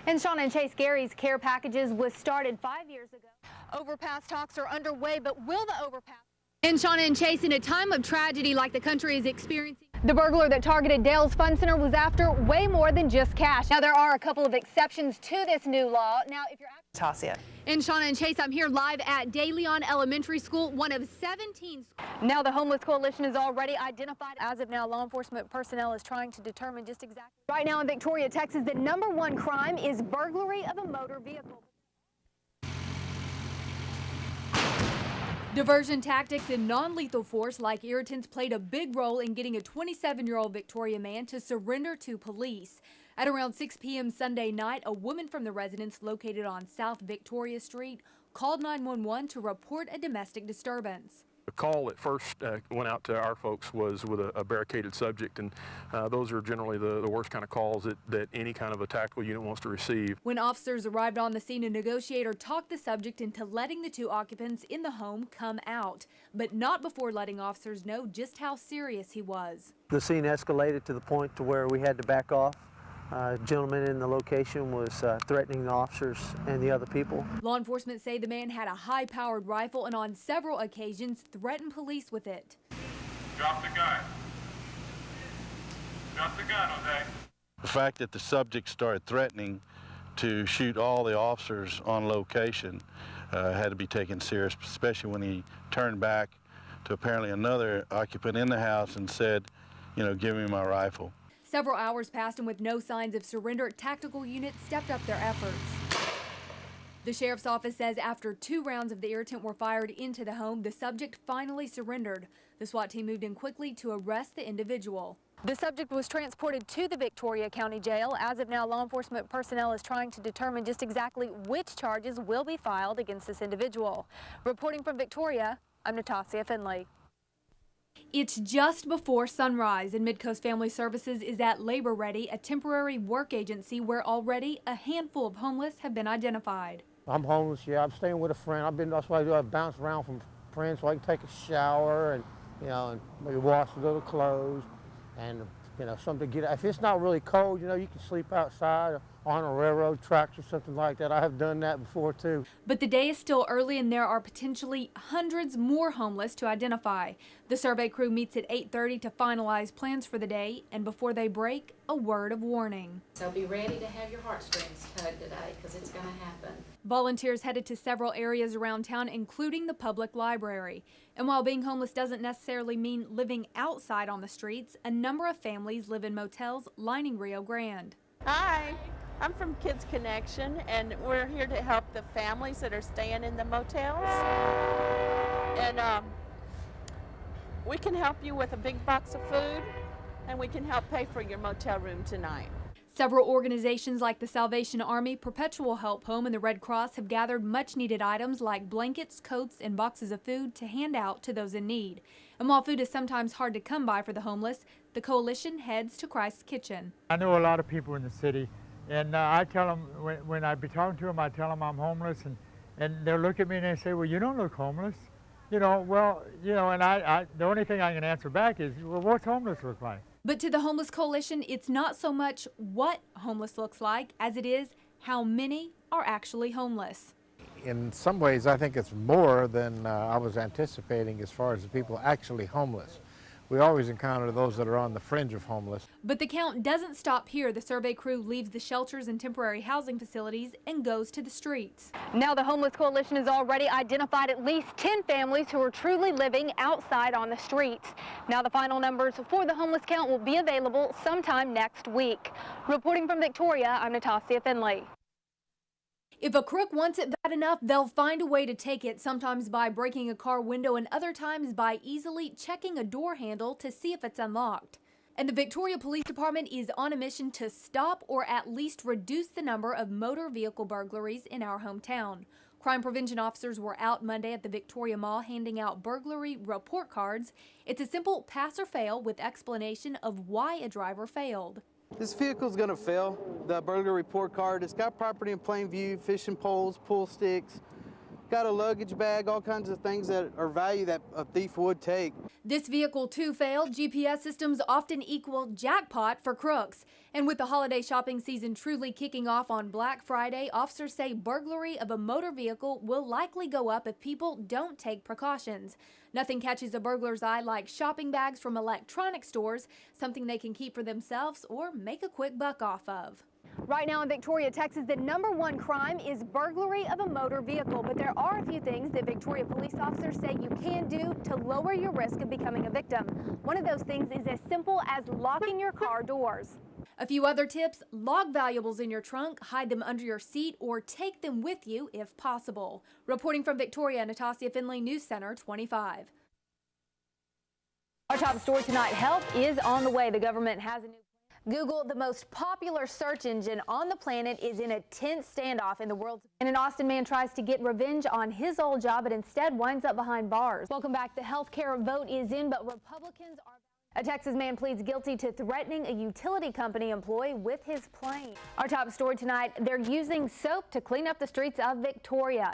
And Shawn and Chase Gary's care packages was started 5 years ago. Overpass talks are underway, but will the overpass... And Shawn and Chase, in a time of tragedy like the country is experiencing, the burglar that targeted Dale's Fun Center was after way more than just cash. Now, there are a couple of exceptions to this new law. Now, if you're... Tasia. And Shawn and Chase, I'm here live at De Leon Elementary School, one of 17 schools. Now, the Homeless Coalition is already identified. As of now, law enforcement personnel is trying to determine just exactly. Right now in Victoria, Texas, the #1 crime is burglary of a motor vehicle. Diversion tactics and non-lethal force like irritants played a big role in getting a 27-year-old Victoria man to surrender to police. At around 6 p.m. Sunday night, a woman from the residence located on South Victoria Street called 911 to report a domestic disturbance. The call that first went out to our folks was with a barricaded subject, and those are generally the worst kind of calls that any kind of a tactical unit wants to receive. When officers arrived on the scene, a negotiator talked the subject into letting the two occupants in the home come out, but not before letting officers know just how serious he was. The scene escalated to the point to where we had to back off. A gentleman in the location was threatening the officers and the other people. Law enforcement say the man had a high-powered rifle and on several occasions threatened police with it. Drop the gun. Drop the gun, Jose. The fact that the subject started threatening to shoot all the officers on location had to be taken serious, especially when he turned back to apparently another occupant in the house and said, you know, give me my rifle. Several hours passed, and with no signs of surrender, tactical units stepped up their efforts. The sheriff's office says after 2 rounds of the irritant were fired into the home, the subject finally surrendered. The SWAT team moved in quickly to arrest the individual. The subject was transported to the Victoria County Jail. As of now, law enforcement personnel is trying to determine just exactly which charges will be filed against this individual. Reporting from Victoria, I'm Natasha Finley. It's just before sunrise, and Midcoast Family Services is at Labor Ready, a temporary work agency where already a handful of homeless have been identified. I'm homeless, yeah. I'm staying with a friend. That's what I do. I bounce around from friends so I can take a shower and, and maybe wash a little clothes and, something to get. If it's not really cold, you can sleep outside on a railroad tracks or something like that. I have done that before too. But the day is still early, and there are potentially hundreds more homeless to identify. The survey crew meets at 8:30 to finalize plans for the day, and before they break, a word of warning. So be ready to have your heartstrings tugged today, because it's going to happen. Volunteers headed to several areas around town, including the public library. And while being homeless doesn't necessarily mean living outside on the streets, a number of families live in motels lining Rio Grande. Hi, I'm from Kids Connection, and we're here to help the families that are staying in the motels. And we can help you with a big box of food, and we can help pay for your motel room tonight. Several organizations like the Salvation Army, Perpetual Help Home, and the Red Cross have gathered much-needed items like blankets, coats, and boxes of food to hand out to those in need. And while food is sometimes hard to come by for the homeless, the coalition heads to Christ's Kitchen. I know a lot of people in the city, and I tell them, when I be talking to them, I tell them I'm homeless, and they'll look at me and they say, well, you don't look homeless. And the only thing I can answer back is, well, what's homeless look like? But to the Homeless Coalition, it's not so much what homeless looks like as it is how many are actually homeless. In some ways, I think it's more than I was anticipating as far as the people actually homeless. We always encounter those that are on the fringe of homeless. But the count doesn't stop here. The survey crew leaves the shelters and temporary housing facilities and goes to the streets. Now the Homeless Coalition has already identified at least 10 families who are truly living outside on the streets. Now the final numbers for the homeless count will be available sometime next week. Reporting from Victoria, I'm Natasha Finley. If a crook wants it bad enough, they'll find a way to take it, sometimes by breaking a car window and other times by easily checking a door handle to see if it's unlocked. And the Victoria Police Department is on a mission to stop or at least reduce the number of motor vehicle burglaries in our hometown. Crime prevention officers were out Monday at the Victoria Mall handing out burglary report cards. It's a simple pass or fail with explanation of why a driver failed. This vehicle's gonna fail. The burglary report card, it's got property in plain view, fishing poles, pool sticks, got a luggage bag, all kinds of things that are value that a thief would take. This vehicle too failed. GPS systems often equal jackpot for crooks. And with the holiday shopping season truly kicking off on Black Friday, officers say burglary of a motor vehicle will likely go up if people don't take precautions. Nothing catches a burglar's eye like shopping bags from electronic stores, something they can keep for themselves or make a quick buck off of. Right now in Victoria, Texas, the #1 crime is burglary of a motor vehicle. But there are a few things that Victoria police officers say you can do to lower your risk of becoming a victim. One of those things is as simple as locking your car doors. A few other tips: log valuables in your trunk, hide them under your seat, or take them with you if possible. Reporting from Victoria, Natasha Finley, News Center 25. Our top story tonight: help is on the way. The government has a new plan. Google, the most popular search engine on the planet, is in a tense standoff in the world. And an Austin man tries to get revenge on his old job, but instead winds up behind bars. Welcome back. The health care vote is in, but Republicans are... A Texas man pleads guilty to threatening a utility company employee with his plane. Our top story tonight: they're using soap to clean up the streets of Victoria.